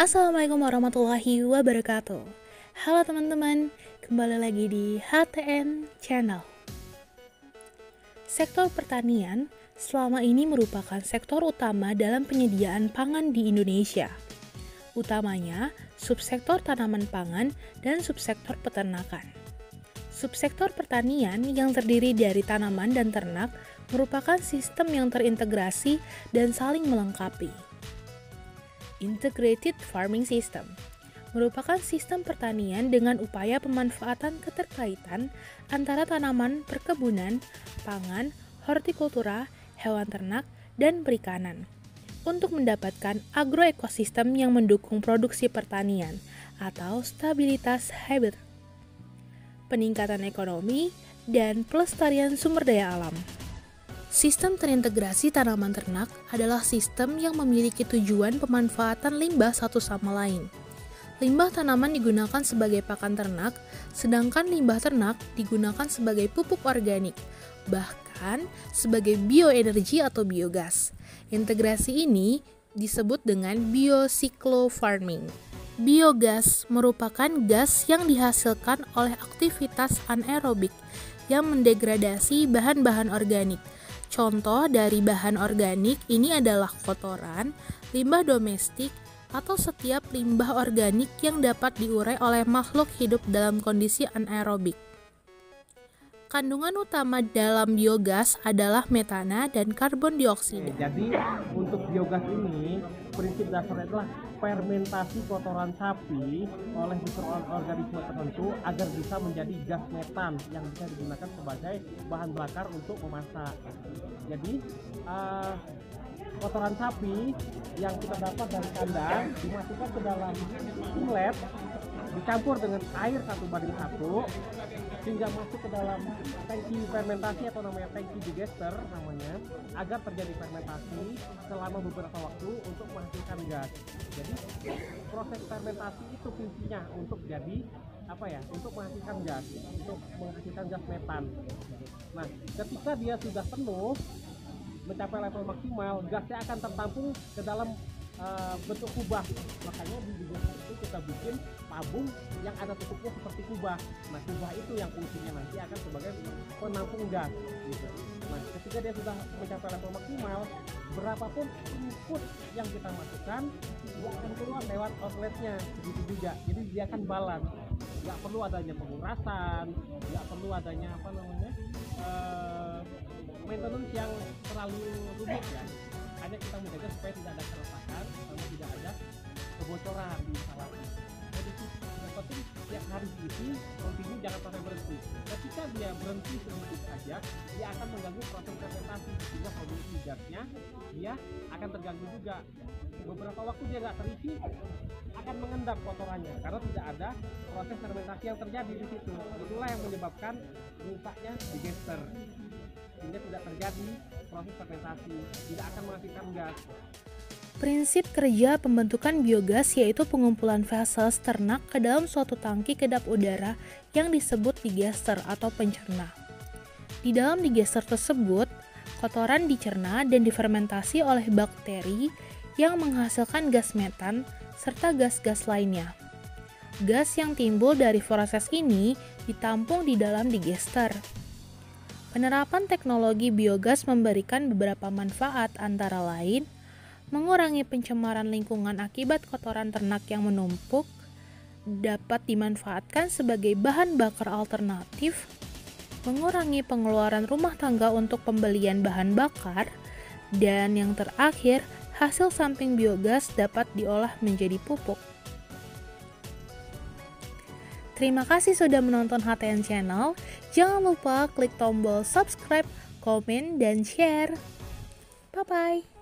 Assalamualaikum warahmatullahi wabarakatuh. Halo teman-teman, kembali lagi di HTN Channel. Sektor pertanian selama ini merupakan sektor utama dalam penyediaan pangan di Indonesia. Utamanya subsektor tanaman pangan dan subsektor peternakan. Subsektor pertanian yang terdiri dari tanaman dan ternak merupakan sistem yang terintegrasi dan saling melengkapi. Integrated Farming System merupakan sistem pertanian dengan upaya pemanfaatan keterkaitan antara tanaman, perkebunan, pangan, hortikultura, hewan ternak, dan perikanan untuk mendapatkan agroekosistem yang mendukung produksi pertanian atau stabilitas habitat, peningkatan ekonomi, dan pelestarian sumber daya alam. Sistem terintegrasi tanaman ternak adalah sistem yang memiliki tujuan pemanfaatan limbah satu sama lain. Limbah tanaman digunakan sebagai pakan ternak, sedangkan limbah ternak digunakan sebagai pupuk organik, bahkan sebagai bioenergi atau biogas. Integrasi ini disebut dengan biocyclo-farming. Biogas merupakan gas yang dihasilkan oleh aktivitas anaerobik yang mendegradasi bahan-bahan organik. Contoh dari bahan organik ini adalah kotoran, limbah domestik, atau setiap limbah organik yang dapat diurai oleh makhluk hidup dalam kondisi anaerobik. Kandungan utama dalam biogas adalah metana dan karbon dioksida. Jadi untuk biogas ini prinsip dasarnya adalah fermentasi kotoran sapi oleh mikroorganisme tertentu agar bisa menjadi gas metan yang bisa digunakan sebagai bahan bakar untuk memasak. Jadi kotoran sapi yang kita dapat dari kandang dimasukkan ke dalam inlet, dicampur dengan air 1:1 sehingga masuk ke dalam tangki fermentasi atau namanya tangki digester namanya, agar terjadi fermentasi selama beberapa waktu untuk menghasilkan gas. Jadi proses fermentasi itu fungsinya untuk jadi untuk menghasilkan gas metan. Nah, ketika dia sudah penuh mencapai level maksimal, gasnya akan tertampung ke dalam bentuk kubah. Makanya di digester itu kita bikin tabung yang ada tutupnya seperti kubah. Nah, kubah itu yang fungsinya nanti akan sebagai penampung gas gitu. Nah, ketika dia sudah mencapai level maksimal, berapapun input yang kita masukkan, dia akan keluar lewat outletnya begitu juga. Jadi dia akan balance. Nggak perlu adanya pengurasan, nggak perlu adanya maintenance yang terlalu rumit ya. Hanya kita menjaga supaya tidak ada kerusakan sama tidak ada kebocoran di instalasi. Jadi yang penting setiap hari isi continue, jangan sampai berhenti. Ketika dia berhenti sedikit saja, dia akan mengganggu proses fermentasi sehingga produksi gasnya dia akan terganggu juga. Beberapa waktu dia nggak terisi, akan mengendap kotorannya karena tidak ada proses fermentasi yang terjadi di situ. Itulah yang menyebabkan rusaknya digester, sehingga tidak terjadi proses fermentasi, tidak akan menghasilkan gas. Prinsip kerja pembentukan biogas yaitu pengumpulan feses ternak ke dalam suatu tangki kedap udara yang disebut digester atau pencerna. Di dalam digester tersebut, kotoran dicerna dan difermentasi oleh bakteri yang menghasilkan gas metan serta gas-gas lainnya. Gas yang timbul dari proses ini ditampung di dalam digester. Penerapan teknologi biogas memberikan beberapa manfaat, antara lain mengurangi pencemaran lingkungan akibat kotoran ternak yang menumpuk, dapat dimanfaatkan sebagai bahan bakar alternatif, mengurangi pengeluaran rumah tangga untuk pembelian bahan bakar, dan yang terakhir, hasil samping biogas dapat diolah menjadi pupuk. Terima kasih sudah menonton HTN Channel. Jangan lupa klik tombol subscribe, komen, dan share. Bye-bye.